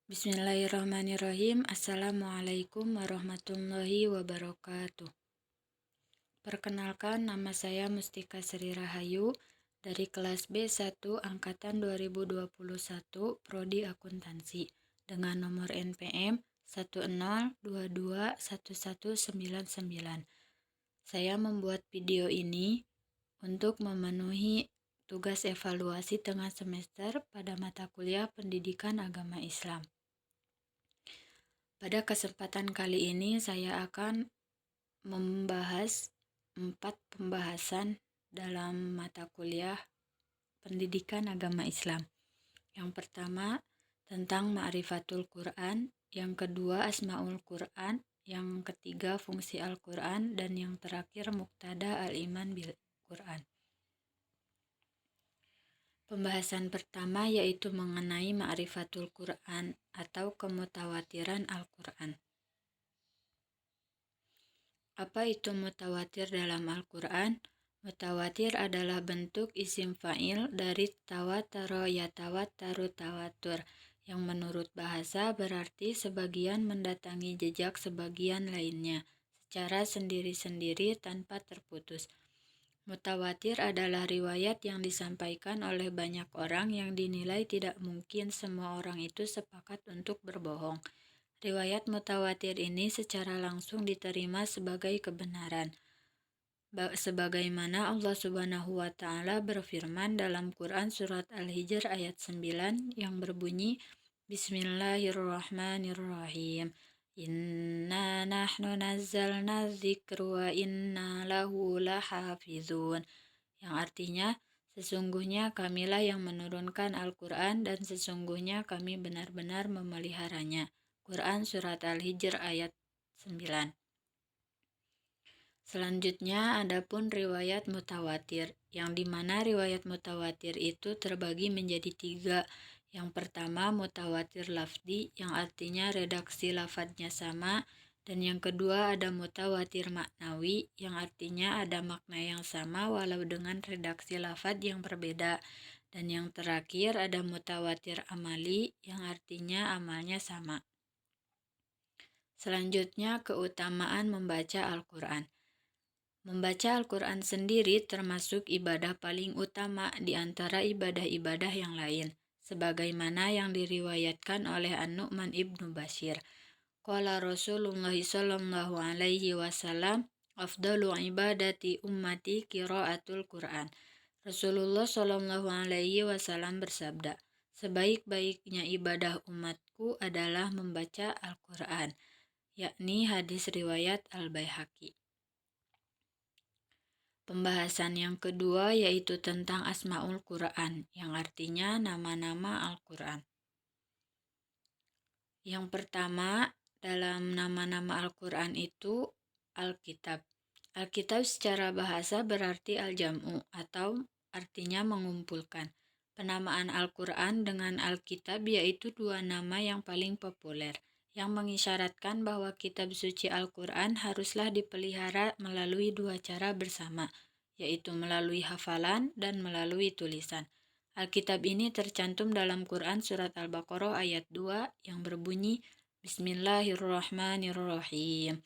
Bismillahirrahmanirrahim. Assalamualaikum warahmatullahi wabarakatuh. Perkenalkan, nama saya Mustika Sri Rahayu dari kelas B1 angkatan 2021 Prodi Akuntansi dengan nomor NPM 1022199. Saya membuat video ini untuk memenuhi tugas evaluasi tengah semester pada mata kuliah Pendidikan Agama Islam. Pada kesempatan kali ini saya akan membahas 4 pembahasan dalam mata kuliah Pendidikan Agama Islam. Yang pertama tentang Ma'rifatul Quran, yang kedua Asmaul Quran, yang ketiga fungsi Al-Quran, dan yang terakhir Muqtada Al-Iman bil Quran. Pembahasan pertama yaitu mengenai Ma'rifatul Quran atau kemutawatiran Al-Quran. Apa itu mutawatir dalam Al-Quran? Mutawatir adalah bentuk isim fa'il dari tawatara yatawattaru tawatur, yang menurut bahasa berarti sebagian mendatangi jejak sebagian lainnya secara sendiri-sendiri tanpa terputus. Mutawatir adalah riwayat yang disampaikan oleh banyak orang yang dinilai tidak mungkin semua orang itu sepakat untuk berbohong. Riwayat mutawatir ini secara langsung diterima sebagai kebenaran. Sebagaimana Allah Subhanahu wa Ta'ala berfirman dalam Quran Surat Al-Hijr ayat 9 yang berbunyi, Bismillahirrahmanirrahim. Inna nahnu nazzalna dzikra wa inna lahu lahafizun. Yang artinya, sesungguhnya kamilah yang menurunkan Al-Quran dan sesungguhnya kami benar-benar memeliharanya. Quran Surat Al-Hijr ayat 9. Selanjutnya adapun riwayat mutawatir, yang dimana riwayat mutawatir itu terbagi menjadi 3. Yang pertama mutawatir lafzi, yang artinya redaksi lafadznya sama, dan yang kedua ada mutawatir maknawi, yang artinya ada makna yang sama walau dengan redaksi lafadz yang berbeda, dan yang terakhir ada mutawatir amali, yang artinya amalnya sama. Selanjutnya keutamaan membaca Al-Quran. Membaca Al-Quran sendiri termasuk ibadah paling utama di antara ibadah-ibadah yang lain, sebagaimana yang diriwayatkan oleh An-Nu'man ibnu Bashir. Qala Rasulullah sallallahu alaihi wasallam, afdalu ibadati ummati qiraatul Quran. Rasulullah sallallahu alaihi wasallam bersabda, sebaik-baiknya ibadah umatku adalah membaca Al-Quran, yakni hadis riwayat Al-Baihaqi. Pembahasan yang kedua yaitu tentang Asmaul Quran, yang artinya nama-nama Al-Quran. Yang pertama, dalam nama-nama Al-Quran itu Alkitab. Alkitab secara bahasa berarti al-jam'u atau artinya mengumpulkan. Penamaan Al-Quran dengan Alkitab yaitu 2 nama yang paling populer, yang mengisyaratkan bahwa kitab suci Al-Quran haruslah dipelihara melalui 2 cara bersama, yaitu melalui hafalan dan melalui tulisan. Alkitab ini tercantum dalam Quran Surat Al-Baqarah ayat 2 yang berbunyi, Bismillahirrahmanirrahim.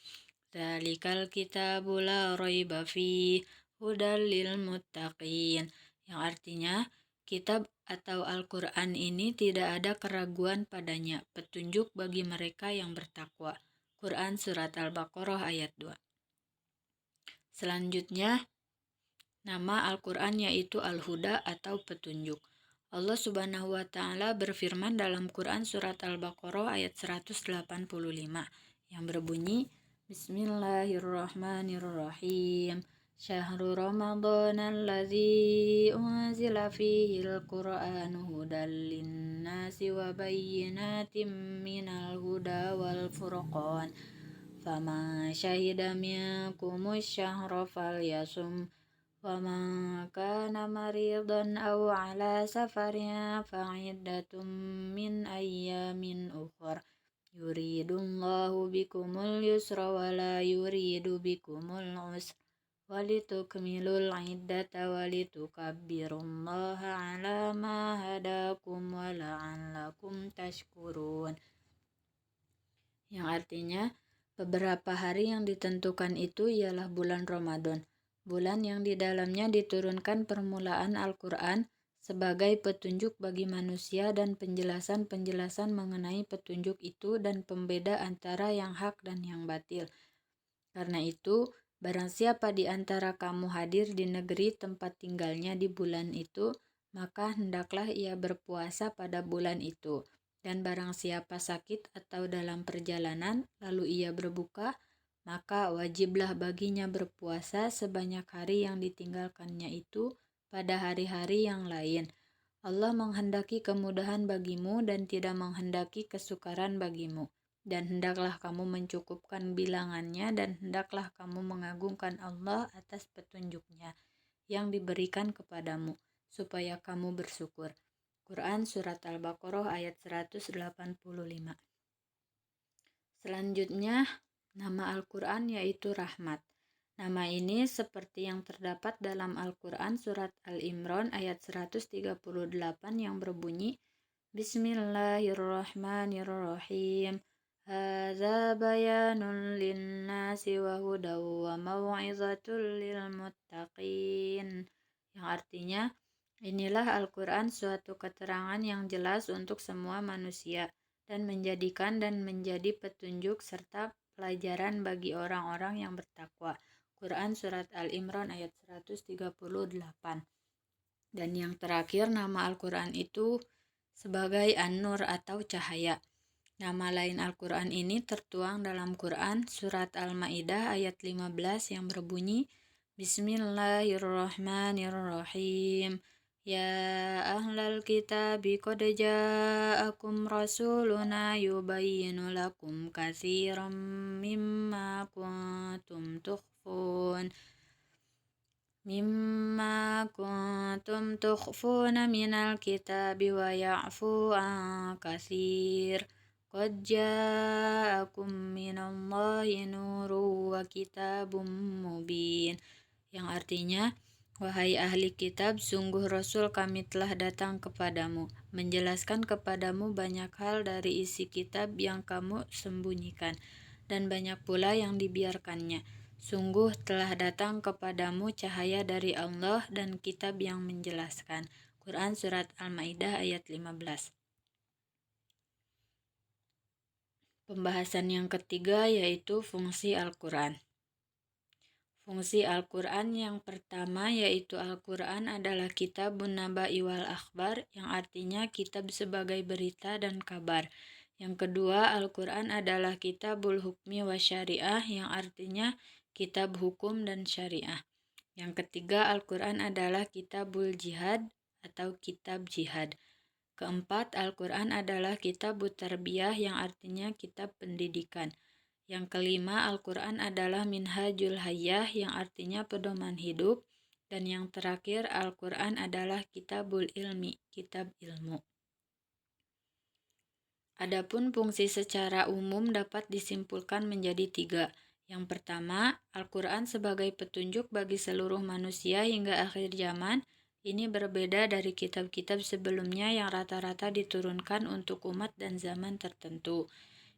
Dzalikal kitabu la raiba fihi hudal lil muttaqin. Yang artinya, kitab atau Al-Quran ini tidak ada keraguan padanya, petunjuk bagi mereka yang bertakwa. Quran Surat Al-Baqarah ayat 2. Selanjutnya, nama Al-Quran yaitu Al-Huda atau petunjuk. Allah Subhanahu wa Ta'ala berfirman dalam Quran Surat Al-Baqarah ayat 185 yang berbunyi, Bismillahirrahmanirrahim. Syahrul Ramadan alladzi unzila fihi al-Qur'anu hudal linnasi wa bayyinatin minal huda wal furqan. Faman syahida minkumus syahra falyasum wa man kana maridan aw ala safarin fa'iddatum min ayyamin ukhra. Yuridullahu bikumul yusra wa la yuridu bikumul usra walitukmilul iddata walitukabbirullaha ala ma hadakum wa la'allakum tashkurun. yang artinya beberapa hari yang ditentukan itu ialah bulan Ramadan, bulan yang di dalamnya diturunkan permulaan Al-Quran sebagai petunjuk bagi manusia dan penjelasan-penjelasan mengenai petunjuk itu dan pembeda antara yang hak dan yang batil. Karena itu, barang siapa di antara kamu hadir di negeri tempat tinggalnya di bulan itu, maka hendaklah ia berpuasa pada bulan itu. Dan barang siapa sakit atau dalam perjalanan, lalu ia berbuka, maka wajiblah baginya berpuasa sebanyak hari yang ditinggalkannya itu pada hari-hari yang lain. Allah menghendaki kemudahan bagimu dan tidak menghendaki kesukaran bagimu. Dan hendaklah kamu mencukupkan bilangannya dan hendaklah kamu mengagungkan Allah atas petunjuknya yang diberikan kepadamu, supaya kamu bersyukur. Quran Surat Al-Baqarah ayat 185. Selanjutnya, nama Al-Quran yaitu Rahmat. Nama ini seperti yang terdapat dalam Al-Quran Surat Al-Imran ayat 138 yang berbunyi, Bismillahirrahmanirrahim. Hadza bayanun linnasi wa hudaw wa maw'izatul lil muttaqin. Yang artinya, inilah Al-Quran suatu keterangan yang jelas untuk semua manusia dan menjadi petunjuk serta pelajaran bagi orang-orang yang bertakwa. Quran Surat Al-Imran ayat 138. Dan yang terakhir, nama Al-Quran itu sebagai An-Nur atau cahaya. Nama lain Al-Quran ini tertuang dalam Quran Surat Al-Ma'idah ayat 15 yang berbunyi, Bismillahirrahmanirrahim. Ya ahlal kitabi qad ja'akum rasuluna yubayyinu lakum katsiran mimma kuntum tukhfuna minal kitabi wa ya'fu an katsir. Qad ja'akum minallahi nurun wa kitabun mubin. Yang artinya, wahai ahli kitab, sungguh Rasul kami telah datang kepadamu, menjelaskan kepadamu banyak hal dari isi kitab yang kamu sembunyikan, dan banyak pula yang dibiarkannya. Sungguh telah datang kepadamu cahaya dari Allah dan kitab yang menjelaskan. Quran Surat Al-Ma'idah ayat 15. Pembahasan yang ketiga yaitu fungsi Al-Quran. Fungsi Al-Quran yang pertama yaitu Al-Quran adalah kitabun naba'i wal akhbar, yang artinya kitab sebagai berita dan kabar. Yang kedua, Al-Quran adalah kitabul hukmi wa syariah, yang artinya kitab hukum dan syariah. Yang ketiga, Al-Quran adalah kitabul jihad atau kitab jihad. Keempat, Al-Quran adalah kitabut tarbiyah, yang artinya kitab pendidikan. Yang kelima, Al-Quran adalah minhajul hayyah, yang artinya pedoman hidup. Dan yang terakhir, Al-Quran adalah kitabul ilmi, kitab ilmu. Adapun fungsi secara umum dapat disimpulkan menjadi 3. Yang pertama, Al-Quran sebagai petunjuk bagi seluruh manusia hingga akhir zaman. Ini berbeda dari kitab-kitab sebelumnya yang rata-rata diturunkan untuk umat dan zaman tertentu.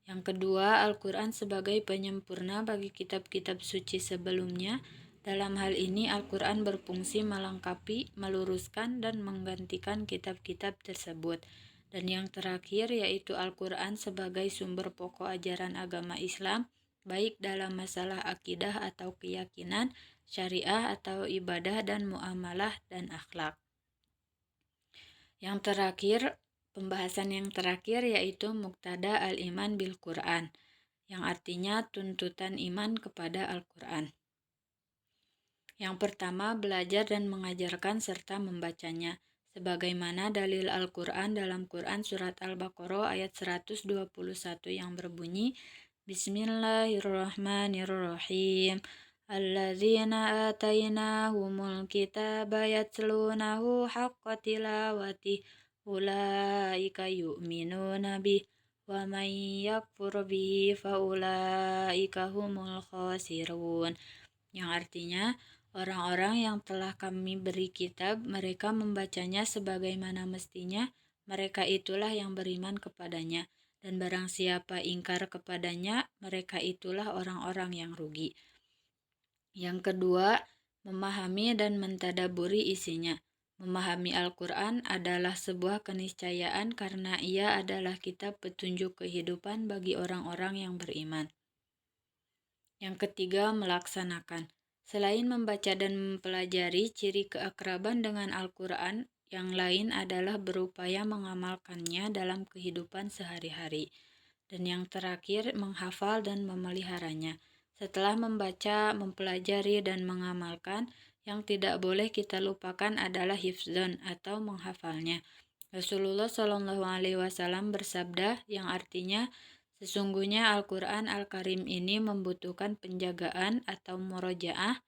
Yang kedua, Al-Quran sebagai penyempurna bagi kitab-kitab suci sebelumnya. Dalam hal ini, Al-Quran berfungsi melengkapi, meluruskan, dan menggantikan kitab-kitab tersebut. Dan yang terakhir yaitu Al-Quran sebagai sumber pokok ajaran agama Islam, baik dalam masalah akidah atau keyakinan, syariah atau ibadah dan muamalah dan akhlak. Pembahasan yang terakhir yaitu Muqtada al-Iman bil Quran, yang artinya tuntutan iman kepada Al-Quran. Yang pertama, belajar dan mengajarkan serta membacanya. Sebagaimana dalil Al-Quran dalam Quran Surat Al-Baqarah ayat 121 yang berbunyi, Bismillahirrahmanirrahim. Alladzina atainahumul kitaba yatlunahu haqqa tilawatih ulaika yu'minuna bih wa man yakfur bihi fa ulaika humul khasirun. Yang artinya, orang-orang yang telah kami beri kitab, mereka membacanya sebagaimana mestinya, mereka itulah yang beriman kepadanya. dan barang siapa ingkar kepadanya, mereka itulah orang-orang yang rugi. Yang kedua, memahami dan mentadaburi isinya. Memahami Al-Quran adalah sebuah keniscayaan karena ia adalah kitab petunjuk kehidupan bagi orang-orang yang beriman. Yang ketiga, melaksanakan. Selain membaca dan mempelajari, ciri keakraban dengan Al-Quran yang lain adalah berupaya mengamalkannya dalam kehidupan sehari-hari. Dan yang terakhir, menghafal dan memeliharanya. Setelah membaca, mempelajari, dan mengamalkan, yang tidak boleh kita lupakan adalah hifdzon atau menghafalnya. Rasulullah Shallallahu Alaihi Wasallam bersabda, yang artinya sesungguhnya Al-Quran Al-Karim ini membutuhkan penjagaan atau murojaah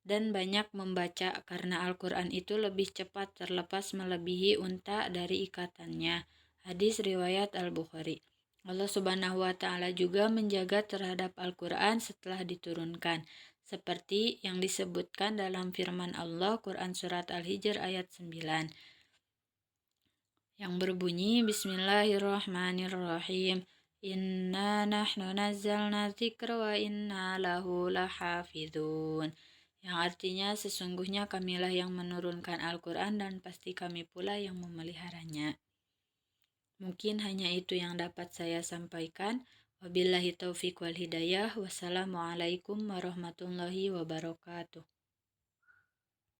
dan banyak membaca karena Al-Quran itu lebih cepat terlepas melebihi unta dari ikatannya. Hadis riwayat Al-Bukhari. Allah Subhanahu wa Ta'ala juga menjaga terhadap Al-Quran setelah diturunkan, seperti yang disebutkan dalam firman Allah Quran Surat Al-Hijr ayat 9, yang berbunyi Bismillahirrahmanirrahim. Inna nahnu nazzalna dzikra wa inna lahu lahafidun. Yang artinya sesungguhnya kamilah yang menurunkan Al-Quran dan pasti kami pula yang memeliharanya. Mungkin hanya itu yang dapat saya sampaikan. Wabillahi taufiq wal hidayah. Wassalamualaikum warahmatullahi wabarakatuh.